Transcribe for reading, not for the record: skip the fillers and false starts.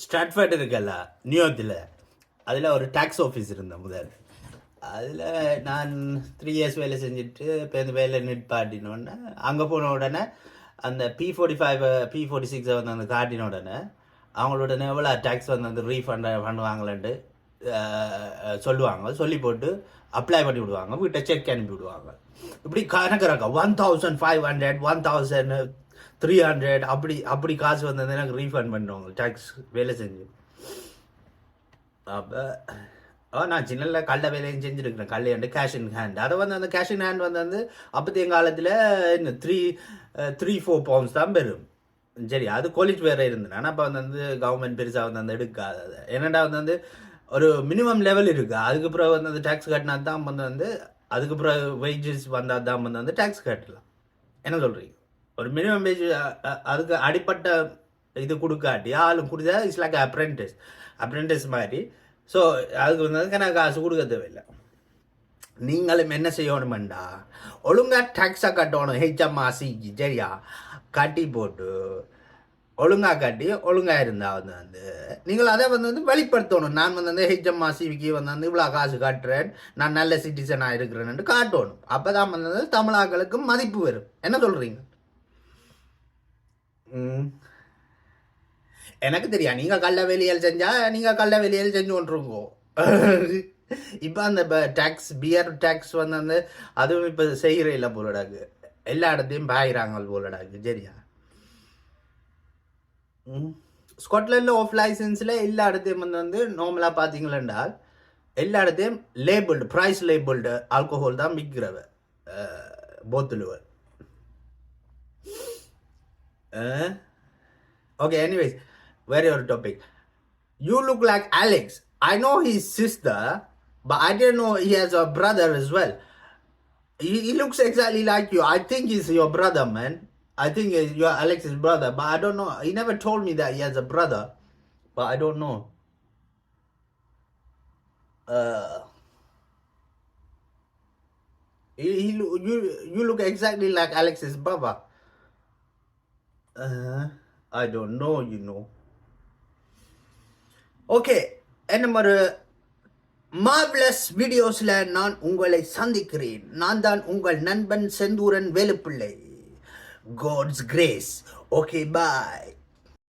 ஸ்ட்ராட்ஃபர்ட் இருக்குல்ல நியூயார்க்கில், அதில் ஒரு டேக்ஸ் ஆஃபீஸ் இருந்தேன் முதல். அதில் நான் 3 இயர்ஸ் வேலை செஞ்சுட்டு இப்போ இந்த வேலை நிற்பாட்டினோடனே அங்கே போன உடனே அந்த P45 P46 வந்து அந்த காட்டின உடனே அவங்களோட எவ்வளோ டேக்ஸ் வந்து அந்த ரீஃபண்ட் பண்ணுவாங்களேன்ட்டு சொல்லுவாங்க. சொல்லி போட்டு அப்ளை பண்ணி விடுவாங்க, வீட்டை செக் அனுப்பி விடுவாங்க. இப்படி கணக்கு 1500 1300 அப்படி காசு வந்தது எனக்கு ரீஃபண்ட் பண்ணுவாங்க டேக்ஸ் வேலை செஞ்சு. அப்போ நான் சின்ன கல்ல வேலையும் செஞ்சுருக்கிறேன். கல்லையாண்டு கேஷ் இன் ஹேண்ட். அதை வந்து அந்த கேஷ் இன் ஹேண்ட் வந்து அப்போத்தைய காலத்தில் இன்னும் 3-4 பவுண்ட்ஸ் தான் பெறும். சரி, அது காலேஜ் வேறு இருந்தேன். ஆனால் அப்போ வந்து கவர்மெண்ட் பெருசாக வந்து எடுக்காது. என்னடா வந்து ஒரு மினிமம் லெவல் இருக்குது. அதுக்கப்புறம் வந்து டேக்ஸ் கட்டினா தான் வந்து அதுக்கப்புறம் வேஜஸ் வந்தால் தான் வந்து டேக்ஸ் கட்டலாம். என்ன சொல்கிறீங்க? ஒரு மினிமம் வேஜ் அதுக்கு அடிப்பட்ட இது கொடுக்காட்டி ஆளும் கொடுத்தா இட்ஸ் லைக் அப்ரெண்டிஸ் மாதிரி. ஸோ அதுக்கு வந்து எனக்கு காசு கொடுக்க தேவையில்லை. நீங்களும் என்ன செய்யணுமெண்டா, ஒழுங்காக டேக்ஸாக கட்டணும். HMRCக்கு சரியா கட்டி போட்டு ஒழுங்காக கட்டி ஒழுங்காக இருந்தால் வந்து நீங்கள் அதை வந்து வெளிப்படுத்தணும். நான் வந்து HMRCக்கு வந்து இவ்வளோ காசு கட்டுறேன், நான் நல்ல சிட்டிசனாக இருக்கிறேன்னு காட்டணும். அப்போ தான் வந்து தமிழாக்களுக்கு மதிப்பு வரும். என்ன சொல்கிறீங்க? எனக்கு தெரியும், நீங்கள் கள்ள வேலையில் செஞ்சால் நீங்கள் கள்ள வேலையில் செஞ்சு கொண்டிருக்கோம். இப்போ அந்த டேக்ஸ் பியர் டேக்ஸ் வந்து அதுவும் இப்போ செய்கிற இல்லை போலடாக்கு. எல்லா இடத்தையும் பாயிறாங்க போலடாக்கு. சரியா? ஸ்காட்லாண்டில் ஆஃப் லைசன்ஸில் எல்லா இடத்தையும் வந்து நார்மலாக பார்த்தீங்களா எல்லா இடத்தையும் லேபிள்டு ப்ரைஸ் லேபிள்டு ஆல்கோஹால் தான் விற்கிறவ போத்துலுவர். Okay, anyways, where your topic? You look like Alex. I know his sister, but I didn't know he has a brother as well. He looks exactly like you. I think he's your brother, man. I think you're Alex's brother, but I don't know. He never told me that he has a brother, but I don't know. You look exactly like Alex's brother. I don't know, you know. Okay, என்ன ஒரு marvellous வீடியோஸில் நான் உங்களை சந்திக்கிறேன். நான் தான் உங்கள் நண்பன் Senthuran Velupillai. God's grace. Okay, bye.